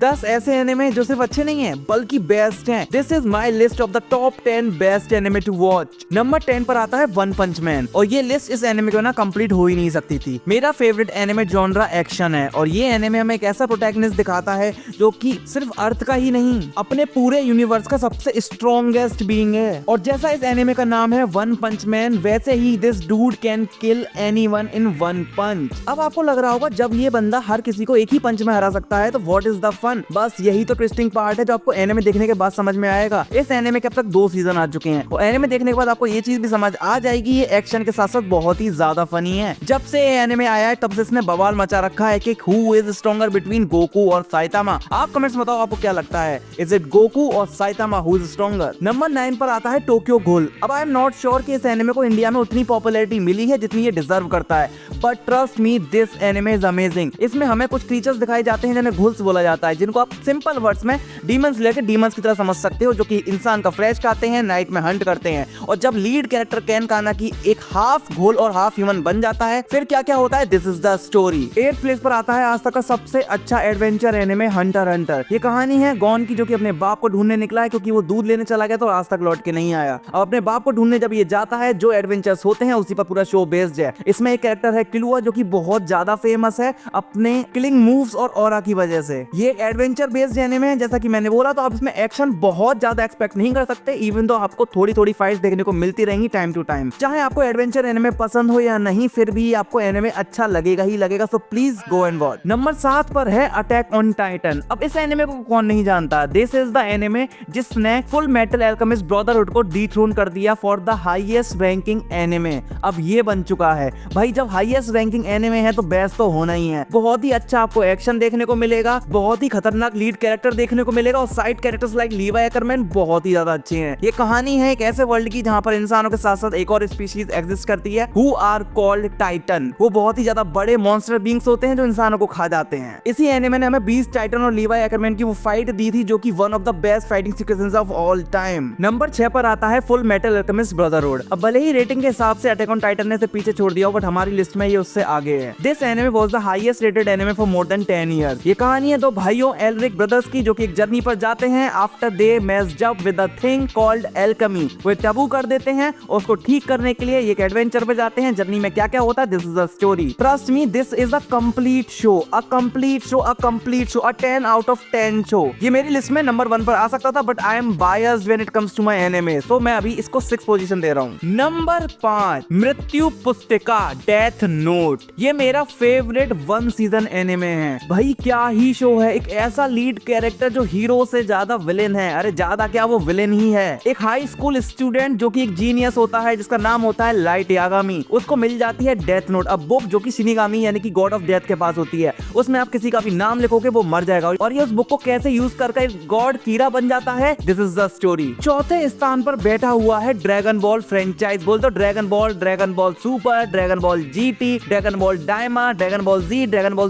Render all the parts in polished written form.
10 ऐसे एनिमे जो सिर्फ अच्छे नहीं है बल्कि बेस्ट हैं। This is my list of the top 10 best anime to watch. Number 10 पर आता है वन पंच मैन, और ये लिस्ट इस एनिमे को ना कंप्लीट हो ही नहीं सकती थी। मेरा फेवरेट एनिमे जॉनरा एक्शन है, और ये एनिमे हमें एक ऐसा प्रोटैगनिस्ट दिखाता है जो कि सिर्फ अर्थ का ही नहीं, अपने पूरे यूनिवर्स का सबसे स्ट्रॉन्गेस्ट बीइंग है। और जैसा इस एनिमे का नाम है वन पंच मैन, वैसे ही this dude can kill anyone in one punch. अब आपको लग रहा होगा जब ये बंदा हर किसी को एक ही पंच में हरा सकता है तो व्हाट इज द फन। बस यही तो ट्विस्टिंग पार्ट है जो आपको एनिमे देखने के बाद समझ में आएगा। इस एनिमे के अब तक 2 सीजन आ चुके हैं, और एनिमे देखने के बाद आपको ये चीज भी समझ आ जाएगी ये एक्शन के साथ साथ बहुत ही ज्यादा फनी है। जब से ये एनिमे आया है तब से इसने बवाल मचा रखा है कि who is stronger between Goku और साइतामा। आप कमेंट्स में बताओ आपको क्या लगता है, इज इट गोकू और Saitama who is stronger. Number 9 पर आता है टोक्यो घोल। अब आई एम नॉट श्योर कि इस एनिमे को इंडिया में उतनी पॉपुलैरिटी मिली है जितनी ये डिजर्व करता है, but trust me this anime is amazing. इसमें हमें कुछ क्रीचर्स दिखाए जाते हैं जिन्हें घुल्स बोला जाता है, जिनको आप सिंपल वर्ड्स में डीमंस लेके डीमंस की तरह समझ सकते हो, जो कि इंसान का फ्लैश खाते हैं, नाइट में हंट करते हैं। और जब लीड कैरेक्टर कैन कानाकी एक हाफ घोल और हाफ ह्यूमन बन जाता है, फिर क्या क्या होता है, this is the story. 8th place पर आता है आज तक का सबसे अच्छा एडवेंचर एनिमे हंटर हंटर। ये कहानी है गॉन की, जो कि अपने बाप को ढूंढने निकला है क्योंकि वो दूध लेने चला गया तो आज तक लौट के नहीं आया। अब अपने बाप को ढूंढने जब ये जाता है, जो एडवेंचर्स होते हैं उसी पर पूरा शो बेस्ड है। इसमें एक कैरेक्टर है किलुआ, जो कि बहुत ज्यादा फेमस है अपने किलिंग मूव्स और ऑरा की वजह से। ये एक एडवेंचर बेस्ड एनिमे है, जैसा कि मैंने बोला, तो आप इसमें एक्शन बहुत ज्यादा एक्सपेक्ट नहीं कर सकते, इवन तो आपको थोड़ी थोड़ी फाइट्स देखने को मिलती रहेंगी टाइम टू टाइम। चाहे आपको एडवेंचर एनिमे पसंद हो या नहीं, फिर भी आपको एनिमे अच्छा लगेगा ही लगेगा, so please go and watch. Number 7 पर है अटैक ऑन टाइटन। अब इस एनिमे को कौन नहीं जानता, दिस इज द एनिमे जिसने फुल मेटल अल्केमिस्ट ब्रदरहुड को डिथ्रोन कर दिया for the highest ranking anime. अब ये बन चुका है भाई, जब हाईएस्ट रैंकिंग एनिमे है तो बेस्ट तो होना ही है। बहुत ही अच्छा आपको एक्शन देखने को मिलेगा, बहुत ही खतरनाक लीड कैरेक्टर देखने को मिलेगा, और साइड कैरेक्टर्स लाइक लीवी एक्करमैन बहुत ही ज्यादा अच्छे हैं। ये कहानी है एक ऐसे वर्ल्ड की जहां पर इंसानों के साथ साथ एक और स्पीशीज एग्जिस्ट करती है, हु आर कॉल्ड टाइटन। वो बहुत ही ज्यादा बड़े मॉन्स्टर बीइंग्स होते हैं जो इंसानों को खा जाते हैं। इसी एनिमे ने हमें 20 टाइटन और लीवी एक्करमैन की वो फाइट दी थी, जो कि one of the best fighting sequences of all time. Number 6 पर आता है फुल मेटल अल्केमिस्ट ब्रदरहुड। अब भले ही रेटिंग के हिसाब से अटैक ऑन टाइटन ने से पीछे छोड़ दिया, बट हमारी लिस्ट में ये उससे आगे है। This anime was the highest rated anime for more than 10 years. ये कहानी है 2 भाइयों एल्रिक ब्रदर्स की, जो कि एक जर्नी पर जाते हैं after they messed up with a thing called alchemy. वो टैबू कर देते हैं और उसको ठीक करने के लिए एक एडवेंचर पे जाते हैं। जर्नी में क्या क्या होता है, this is the story. Trust me this is a complete show, a complete show, a complete show, a 10 out of 10 show. ये मेरी लिस्ट में नंबर 1 पर आ सकता था, but I am biased when it comes to my anime, so मैं अभी इसको 6 पोजीशन दे रहा हूँ। नंबर 5 मृत्यु पुस्तिका डेथ नोट। ये मेरा फेवरेट 1 सीजन एनिमे है भाई, क्या ही शो है। एक ऐसा लीड कैरेक्टर जो हीरो से ज्यादा विलेन है, अरे ज्यादा क्या वो विलेन ही है। एक हाई स्कूल स्टूडेंट जो कि एक जीनियस होता है, जिसका नाम होता है लाइट यागामी, उसको मिल जाती है डेथ नोट, अब बुक जो कि शिनिगामी यानी कि गॉड ऑफ डेथ के पास होती है। उसमें आप किसी का भी नाम लिखोगे वो मर जाएगा, और ये उस बुक को कैसे यूज करके गॉड कीरा बन जाता है, दिस इज द स्टोरी। चौथे स्थान पर बैठा हुआ है ड्रैगन बॉल फ्रेंचाइज। बोल दो Dragon Ball Super, Dragon Ball GT, Dragon Ball Daima, Dragon Ball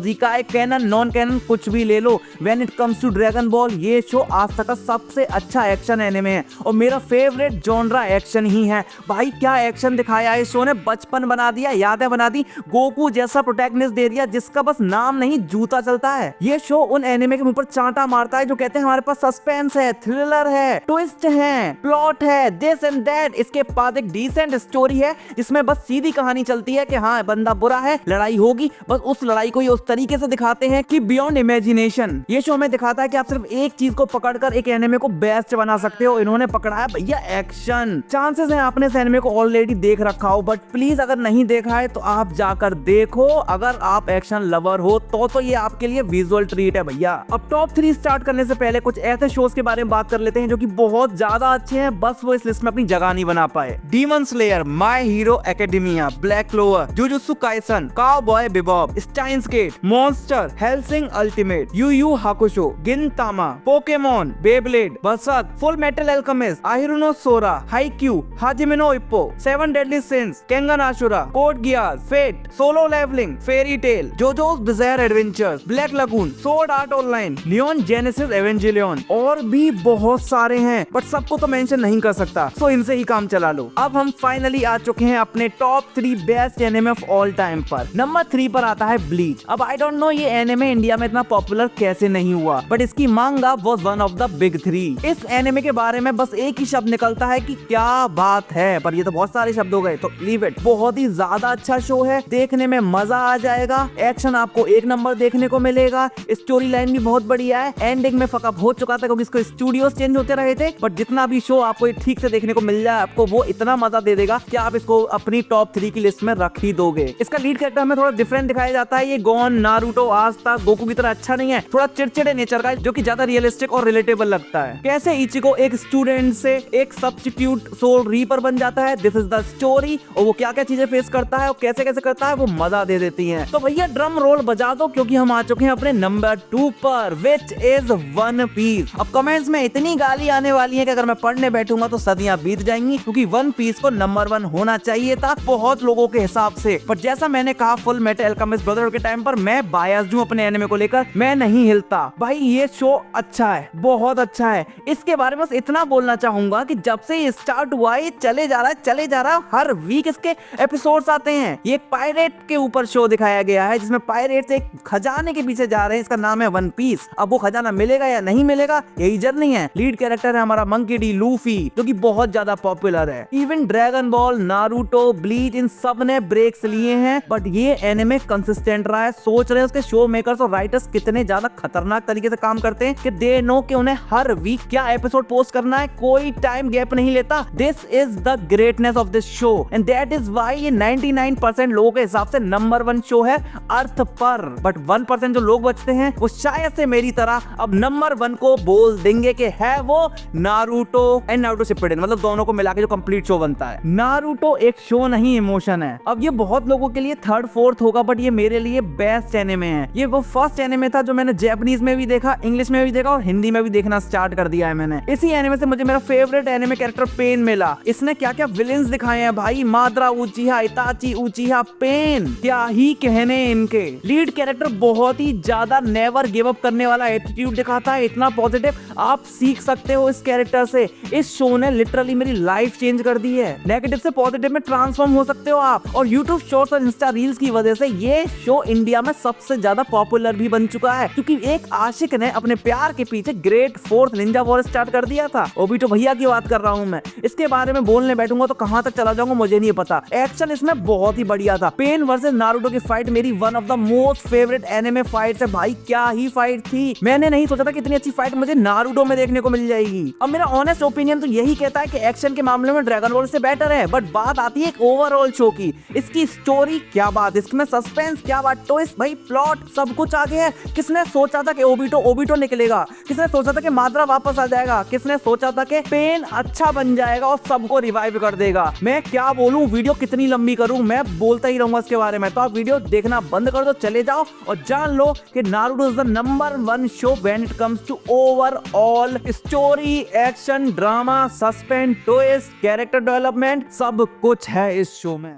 Z का कैनन नॉन कैनन कुछ भी ले लो। When it comes to Dragon Ball, ये शो आज तक का सबसे अच्छा एक्शन एनिमे है, और मेरा फेवरेट जॉनरा एक्शन ही है भाई। क्या एक्शन दिखाया है इस शो ने, बचपन बना दिया, यादें बना दी, गोकू जैसा प्रोटैगनिस्ट दे दिया जिसका बस नाम नहीं जूता चलता है। ये शो उन एनिमे के मुंह पर चांटा मारता है जो कहते हैं हमारे पास सस्पेंस है, थ्रिलर है, ट्विस्ट है, प्लॉट है, दिस एंड दैट। इसके बाद एक डिसेंट स्टोरी है जिसमें बस सीधी कहानी चलती है कि हाँ बंदा बुरा है, लड़ाई होगी, बस उस लड़ाई को ये उस तरीके से दिखाते हैं कि बियॉन्ड इमेजिनेशन। ये शो हमें दिखाता है कि आप सिर्फ एक चीज को पकड़कर एक एनिमे को बेस्ट बना सकते हो। इन्होंने पकड़ा है भैया एक्शन। चांसेस है आपने इस एनिमे को ऑलरेडी देख रखा हो, बट प्लीज अगर नहीं देखा है तो आप जाकर देखो। अगर आप एक्शन लवर हो तो ये आपके लिए विजुअल ट्रीट है भैया। अब टॉप 3 स्टार्ट करने से पहले कुछ ऐसे शोज के बारे में बात कर लेते हैं जो कि बहुत ज्यादा अच्छे हैं, बस वो इस लिस्ट में अपनी जगह नहीं बना पाए। Demon Slayer, My Hero Academia, Black Clover, Jujutsu Kaisen, Cowboy Bebop, Steins Gate, Monster, Hellsing Ultimate, Yu Yu Hakusho, Gintama, Pokemon, Beyblade, बरसात, Full Metal Alchemist, Ahiru no Sora, Haikyuu, Hajime no Ippo, 7 Deadly Sins, Kengan Ashura, Code Geass, Fate, Solo Leveling, Fairy Tail, JoJo's Bizarre Adventures, Black Lagoon, Sword Art Online, Neon Genesis Evangelion, और भी बहुत सारे हैं, but सबको तो mention नहीं कर सकता, सो इनसे ही काम चला लो। अब हम फाइनली आ चुके हैं अपने top 3 best anime of all time पर। नंबर 3 पर आता है ब्लीच। अब आई डोंट नो ये एनिमे इंडिया में इतना पॉपुलर कैसे ऐसे नहीं हुआ, बट इसकी मांगा was one of the big 3। इस एनिमे के बारे में बस एक ही शब्द निकलता है कि क्या बात है, पर ये तो बहुत सारे शब्द हो गए, तो लीव इट। बहुत ही ज्यादा अच्छा शो है, देखने में मजा आ जाएगा, एक्शन आपको एक नंबर देखने को मिलेगा, स्टोरी लाइन भी बहुत बढ़िया है। एंडिंग में फकअप हो चुका था क्योंकि इसको स्टूडियोज चेंज होते रहे थे, बट जितना भी शो आपको ठीक से देखने को मिल जाए, आपको वो इतना मजा दे देगा कि आप इसको अपनी टॉप 3 की लिस्ट में रख ही दोगे। इसका लीड कैरेक्टर हमें थोड़ा डिफरेंट दिखाया जाता है। ये गॉन, नारुतो, आस्ता, गोकू की तरह अच्छा नहीं है, थोड़ा चिड़चिड़े नेचर का है, जो कि ज्यादा रियलिस्टिक और रिलेटेबल लगता है। कैसे इचिको एक स्टूडेंट से एक सब्स्टिट्यूट सोल रीपर बन जाता है, दिस इज द स्टोरी। और वो क्या क्या चीजें फेस करता है और कैसे कैसे करता है, वो मजा दे देती है। तो भैया ड्रम रोल बजा दो, क्योंकि हम आ चुके हैं अपने नंबर 2 पर, विच इज वन पीस। अब कमेंट्स में इतनी गाली आने वाली है कि अगर मैं पढ़ने बैठूंगा तो सदियां बीत जाएंगी, क्योंकि वन पीस को नंबर 1 होना चाहिए था बहुत लोगों के हिसाब से। पर जैसा मैंने कहा फुल मेटल अल्केमिस्ट ब्रदरहुड के टाइम पर, मैं बायस्ड हूं अपने एनिमे को लेकर, मैं नहीं हिलता। भाई ये शो अच्छा है, बहुत अच्छा है। इसके बारे में बस इतना बोलना चाहूंगा कि जब से ये स्टार्ट हुआ है, चले जा रहा है, हर वीक इसके एपिसोड्स आते हैं। ये एक पायरेट के ऊपर शो दिखाया गया है, जिसमें पायरेट्स एक खजाने के पीछे जा रहे हैं, इसका नाम है वन पीस। अब वो खजाना मिलेगा या नहीं मिलेगा, यही जर्नी है। लीड कैरेक्टर है हमारा मंकी डी लूफी, जो कि बहुत ज्यादा पॉपुलर है। Even Dragon Ball, Naruto, Bleach, इन सब ने ब्रेक्स लिए हैं, बट ये एनिमे कंसिस्टेंट रहा है। सोच रहे हैं उसके शो मेकर्स और राइटर्स कितने ज्यादा खतरनाक तरीके से काम करते हैं कि दे नो कि उन्हें हर वीक क्या एपिसोड पोस्ट करना है, कोई टाइम गैप नहीं लेता। This is the greatness of this show and that is why ये 99% लोगों के हिसाब से नंबर 1 शो है अर्थ पर। बट 1% जो लोग बचते हैं, वो शायद से मेरी तरह अब नंबर 1 को बोल देंगे कि है वो नारुतो एंड नारुतो शिपुडेन, मतलब दोनों को मिला के जो कंप्लीट शो बनता है। नारुतो एक शो नहीं, इमोशन है। अब ये बहुत लोगों के लिए 3rd 4th होगा, बट ये मेरे लिए बेस्ट एनिमे है। ये वो फर्स्ट एनिमे था जो मैंने जैपनीज में भी देखा, इंग्लिश में भी देखा और हिंदी में भी देखना स्टार्ट कर दिया है मैंने। इसी एनिमे से मुझे मेरा फेवरेट एनिमे कैरेक्टर पेन मिला। इसने क्या क्या विलेंस दिखाए हैं भाई, माद्रा उचिहा, इताची उचिहा, पेन, क्या ही कहने इनके। लीड कैरेक्टर बहुत ही ज्यादा नेवर गिव अप करने वाला एटीट्यूड दिखाता है, इतना पॉजिटिव, आप सीख सकते हो इस कैरेक्टर से। इस शो ने लिटरली मेरी लाइफ चेंज कर दी है। नेगेटिव से पॉजिटिव में ट्रांसफॉर्म हो सकते हो आप। और यूट्यूब शॉर्ट्स और इंस्टा रील्स की वजह से ये शो इंडिया में सबसे ज्यादा पॉपुलर भी बन चुका है, क्योंकि एक आशिक ने अपने प्यार के पीछे great 4th Ninja war start कर दिया था। ओबिटो भैया की बात कर रहा हूँ मैं। इसके बारे में बोलने बैठूंगा तो कहां तक चला जाऊंगा मुझे नहीं पता। एक्शन इसमें बहुत ही बढ़िया था। पेन वर्सेस नारुतो की फाइट मेरी one of the most favourite anime fights है भाई, क्या ही फाइट थी। मैंने नहीं सोचा था कि इतनी अच्छी फाइट मुझे नारुतो में देखने को मिल जाएगी। अब मेरा ऑनेस्ट ओपिनियन तो यही कहता है कि एक्शन के मामले में ड्रैगन बॉल से बेटर है, बट बात आती है एक ओवरऑल शो की। इसकी स्टोरी क्या बात, इसमें सस्पेंस क्या बात, ट्विस्ट भाई, प्लॉट सब कुछ आगे है। किसने सोचा था कि ओबिटो निकलेगा, किसने सोचा था कि माद्रा वापस आ जाएगा, किसने सोचा था कि पेन अच्छा बन जाएगा और सबको रिवाइव कर देगा। मैं क्या बोलूं, वीडियो कितनी लंबी करूं, मैं बोलता ही रहूंगा इसके बारे में। तो आप वीडियो देखना बंद कर दो, चले जाओ और जान लो कि Naruto is the number 1 show when it comes to overall story, action, drama, suspense, twist, character development, सब कुछ है इस शो में।